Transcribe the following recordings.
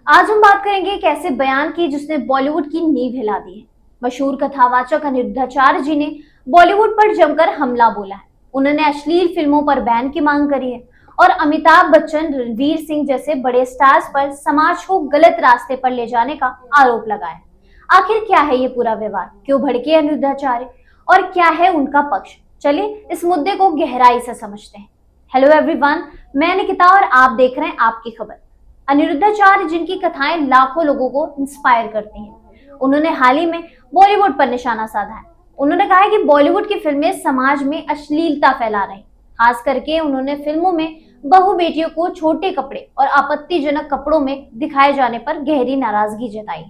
आज हम बात करेंगे एक ऐसे बयान की जिसने बॉलीवुड की नींव हिला दी है। मशहूर कथावाचक अनिरुद्धाचार्य जी ने बॉलीवुड पर जमकर हमला बोला है। उन्होंने अश्लील फिल्मों पर बैन की मांग करी है और अमिताभ बच्चन, रणवीर सिंह जैसे बड़े स्टार्स पर समाज को गलत रास्ते पर ले जाने का आरोप लगाया है। आखिर क्या है ये पूरा विवाद, क्यों भड़के अनिरुद्धाचार्य और क्या है उनका पक्ष? चलिए इस मुद्दे को गहराई से समझते हैं। हेलो एवरीवन, मैं निकिता और आप देख रहे हैं आपकी खबर। अनिरुद्धाचार्य जिनकी कथाएं लाखों लोगों को इंस्पायर करती हैं, उन्होंने हाल ही में बॉलीवुड पर निशाना साधा है। उन्होंने कहा है कि बॉलीवुड की फिल्में समाज में अश्लीलता फैला रही। खास करके उन्होंने फिल्मों में बहु बेटियों को छोटे कपड़े और आपत्तिजनक कपड़ों में दिखाए जाने पर गहरी नाराजगी जताई।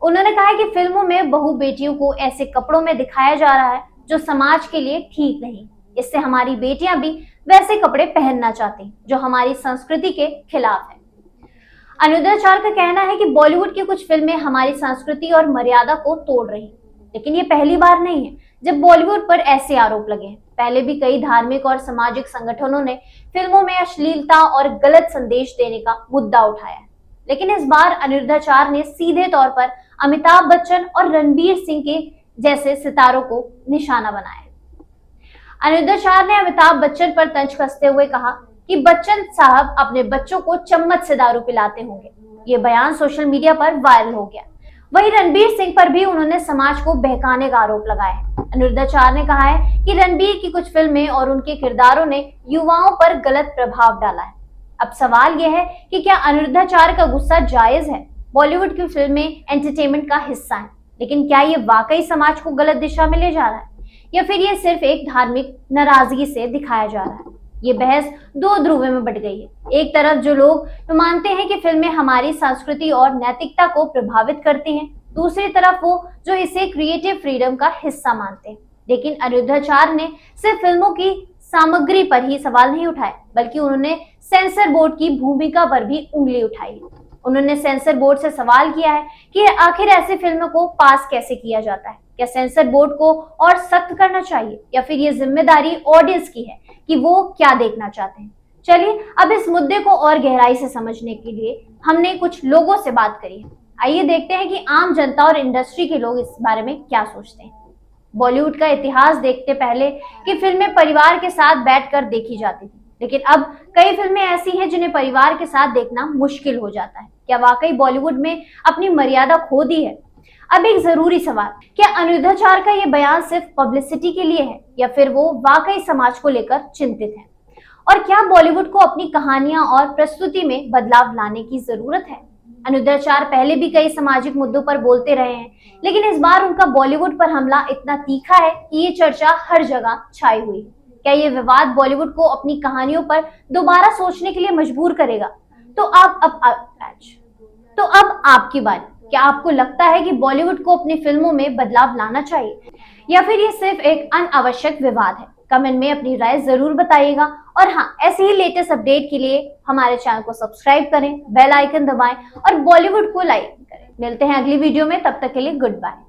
उन्होंने कहा है कि फिल्मों में बहु बेटियों को ऐसे कपड़ों में दिखाया जा रहा है जो समाज के लिए ठीक नहीं। इससे हमारी बेटियां भी वैसे कपड़े पहनना चाहती जो हमारी संस्कृति के खिलाफ है। अनिरुद्धाचार्य का कहना है कि बॉलीवुड की कुछ फिल्में हमारी संस्कृति और मर्यादा को तोड़ रही, लेकिन ये पहली बार नहीं है जब बॉलीवुड पर ऐसे आरोप लगे हैं। पहले भी कई धार्मिक और सामाजिक संगठनों ने फिल्मों में अश्लीलता और गलत संदेश देने का मुद्दा उठाया है, लेकिन इस बार अनिरुद्धाचार्य ने सीधे तौर पर अमिताभ बच्चन और रणबीर सिंह के जैसे सितारों को निशाना बनाया। अनिरुद्धाचार्य ने अमिताभ बच्चन पर तंज कसते हुए कहा कि बच्चन साहब अपने बच्चों को चम्मच से दारू पिलाते होंगे। ये बयान सोशल मीडिया पर वायरल हो गया। वहीं रणबीर सिंह पर भी उन्होंने समाज को बहकाने का आरोप लगाया है। अनिरुद्धाचार्य ने कहा है कि रणबीर की कुछ फिल्में और उनके किरदारों ने युवाओं पर गलत प्रभाव डाला है। अब सवाल यह है कि क्या अनिरुद्धाचार्य का गुस्सा जायज है? बॉलीवुड की फिल्में एंटरटेनमेंट का हिस्सा है, लेकिन क्या ये वाकई समाज को गलत दिशा में ले जा रहा है या फिर ये सिर्फ एक धार्मिक नाराजगी से दिखाया जा रहा है? ये बहस दो ध्रुवों में बट गई है। एक तरफ जो लोग मानते हैं कि फिल्में हमारी संस्कृति और नैतिकता को प्रभावित करती हैं, दूसरी तरफ वो जो इसे क्रिएटिव फ्रीडम का हिस्सा मानते हैं। लेकिन अनिरुद्धाचार्य ने सिर्फ फिल्मों की सामग्री पर ही सवाल नहीं उठाए, बल्कि उन्होंने सेंसर बोर्ड की भूमिका पर भी उंगली उठाई। उन्होंने सेंसर बोर्ड से सवाल किया है कि आखिर ऐसी फिल्मों को पास कैसे किया जाता है। क्या सेंसर बोर्ड को और सख्त करना चाहिए या फिर ये जिम्मेदारी ऑडियंस की है कि वो क्या देखना चाहते हैं? चलिए अब इस मुद्दे को और गहराई से समझने के लिए हमने कुछ लोगों से बात करी है। आइए देखते हैं कि आम जनता और इंडस्ट्री के लोग इस बारे में क्या सोचते हैं। बॉलीवुड का इतिहास देखते पहले कि फिल्में परिवार के साथ बैठकर देखी जाती थी, लेकिन अब कई फिल्में ऐसी हैं जिन्हें परिवार के साथ देखना मुश्किल हो जाता है। क्या वाकई बॉलीवुड में अपनी मर्यादा खो दी है? अब एक जरूरी सवाल, क्या अनिरुद्धाचार्य का ये बयान सिर्फ पब्लिसिटी के लिए है या फिर वो वाकई समाज को लेकर चिंतित है? और क्या बॉलीवुड को अपनी कहानियां और प्रस्तुति में बदलाव लाने की जरूरत है? अनिरुद्धाचार्य पहले भी कई सामाजिक मुद्दों पर बोलते रहे हैं, लेकिन इस बार उनका बॉलीवुड पर हमला इतना तीखा है कि ये चर्चा हर जगह छाई हुई है। क्या ये विवाद बॉलीवुड को अपनी कहानियों पर दोबारा सोचने के लिए मजबूर करेगा? तो अब आपकी बात, क्या आपको लगता है कि बॉलीवुड को अपनी फिल्मों में बदलाव लाना चाहिए या फिर ये सिर्फ एक अनावश्यक विवाद है? कमेंट में अपनी राय जरूर बताइएगा और हाँ, ऐसे ही लेटेस्ट अपडेट के लिए हमारे चैनल को सब्सक्राइब करें, बेल आइकन दबाएं और बॉलीवुड को लाइक करें। मिलते हैं अगली वीडियो में, तब तक के लिए गुड बाय।